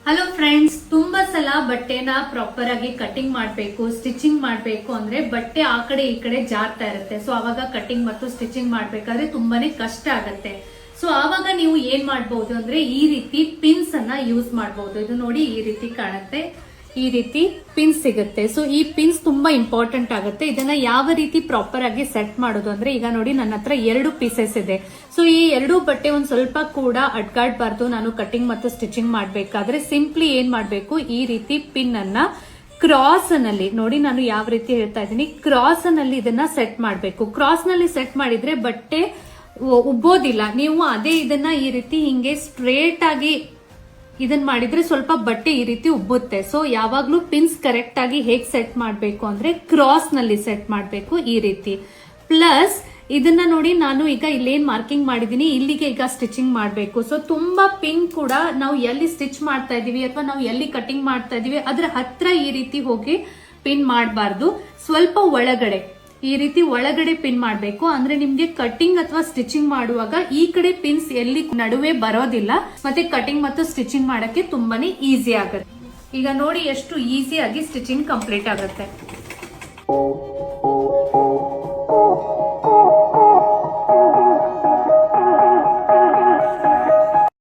Hello friends, ತುಂಬಾ ಸಲ ಬಟ್ಟೆನ ಪ್ರಾಪರ್ ಆಗಿ ಕಟಿಂಗ್ ಮಾಡಬೇಕು, ಸ್ಟಿಚಿಂಗ್ ಮಾಡಬೇಕು ಅಂದ್ರೆ ಬಟ್ಟೆ ಆ ಕಡೆ ಈ ಕಡೆ ಜಾರ್ತಾ ಇರುತ್ತೆ. ಸೊ ಆವಾಗ ಕಟಿಂಗ್ ಮತ್ತು ಸ್ಟಿಚಿಂಗ್ ಮಾಡ್ಬೇಕಾದ್ರೆ ತುಂಬಾನೇ ಕಷ್ಟ ಆಗುತ್ತೆ. ಸೊ ಆವಾಗ ನೀವು ಏನ್ ಮಾಡಬಹುದು ಅಂದ್ರೆ ಈ ರೀತಿ ಪಿನ್ಸ್ ಅನ್ನ ಯೂಸ್ ಮಾಡಬಹುದು. ಇದು ನೋಡಿ ಈ ರೀತಿ ಕಾಣುತ್ತೆ, ಈ ರೀತಿ ಪಿನ್ಸ್ ಸಿಗುತ್ತೆ. ಸೊ ಈ ಪಿನ್ಸ್ ತುಂಬಾ ಇಂಪಾರ್ಟೆಂಟ್ ಆಗುತ್ತೆ. ಇದನ್ನ ಯಾವ ರೀತಿ ಪ್ರಾಪರ್ ಆಗಿ ಸೆಟ್ ಮಾಡೋದು ಅಂದ್ರೆ, ಈಗ ನೋಡಿ ನನ್ನ ಹತ್ರ 2 ಪೀಸಸ್ ಇದೆ. ಸೊ ಈ 2 ಬಟ್ಟೆ ಒಂದ್ ಸ್ವಲ್ಪ ಕೂಡ ಅಡ್ಗಾಡ್ಬಾರ್ದು. ನಾನು ಕಟಿಂಗ್ ಮತ್ತು ಸ್ಟಿಚಿಂಗ್ ಮಾಡ್ಬೇಕಾದ್ರೆ ಸಿಂಪ್ಲಿ ಏನ್ ಮಾಡ್ಬೇಕು, ಈ ರೀತಿ ಪಿನ್ ಅನ್ನ ಕ್ರಾಸ್ ನಲ್ಲಿ ನೋಡಿ, ನಾನು ಯಾವ ರೀತಿ ಹೇಳ್ತಾ ಇದ್ದೀನಿ, ಕ್ರಾಸ್ ನಲ್ಲಿ ಇದನ್ನ ಸೆಟ್ ಮಾಡ್ಬೇಕು. ಕ್ರಾಸ್ ನಲ್ಲಿ ಸೆಟ್ ಮಾಡಿದ್ರೆ ಬಟ್ಟೆ ಉಬ್ಬೋದಿಲ್ಲ. ನೀವು ಅದೇ ಇದನ್ನ ಈ ರೀತಿ ಹಿಂಗೆ ಸ್ಟ್ರೇಟ್ ಆಗಿ ಇದನ್ ಮಾಡಿದ್ರೆ ಸ್ವಲ್ಪ ಬಟ್ಟೆ ಈ ರೀತಿ ಉಬ್ಬುತ್ತೆ. ಸೊ ಯಾವಾಗ್ಲೂ ಪಿನ್ಸ್ ಕರೆಕ್ಟ್ ಆಗಿ ಹೇಗ್ ಸೆಟ್ ಮಾಡ್ಬೇಕು ಅಂದ್ರೆ ಕ್ರಾಸ್ ನಲ್ಲಿ ಸೆಟ್ ಮಾಡ್ಬೇಕು ಈ ರೀತಿ. ಪ್ಲಸ್ ಇದನ್ನ ನೋಡಿ, ನಾನು ಈಗ ಇಲ್ಲೇನ್ ಮಾರ್ಕಿಂಗ್ ಮಾಡಿದೀನಿ, ಇಲ್ಲಿಗೆ ಈಗ ಸ್ಟಿಚಿಂಗ್ ಮಾಡ್ಬೇಕು. ಸೊ ತುಂಬಾ ಪಿನ್ ಕೂಡ ನಾವು ಎಲ್ಲಿ ಸ್ಟಿಚ್ ಮಾಡ್ತಾ ಇದೀವಿ ಅಥವಾ ನಾವು ಎಲ್ಲಿ ಕಟಿಂಗ್ ಮಾಡ್ತಾ ಇದೀವಿ ಅದ್ರ ಹತ್ರ ಈ ರೀತಿ ಹೋಗಿ ಪಿನ್ ಮಾಡಬಾರ್ದು. ಸ್ವಲ್ಪ ಒಳಗಡೆ ಈ ರೀತಿ ಒಳಗಡೆ ಪಿನ್ ಮಾಡಬೇಕು. ಅಂದ್ರೆ ನಿಮ್ಗೆ ಕಟಿಂಗ್ ಅಥವಾ ಸ್ಟಿಚಿಂಗ್ ಮಾಡುವಾಗ ಈ ಕಡೆ ಪಿನ್ಸ್ ಎಲ್ಲಿ ನಡುವೆ ಬರೋದಿಲ್ಲ, ಮತ್ತೆ ಕಟಿಂಗ್ ಮತ್ತು ಸ್ಟಿಚಿಂಗ್ ಮಾಡಕ್ಕೆ ತುಂಬಾನೇ ಈಸಿ ಆಗುತ್ತೆ. ಈಗ ನೋಡಿ ಎಷ್ಟು ಈಸಿಯಾಗಿ ಸ್ಟಿಚಿಂಗ್ ಕಂಪ್ಲೀಟ್ ಆಗುತ್ತೆ.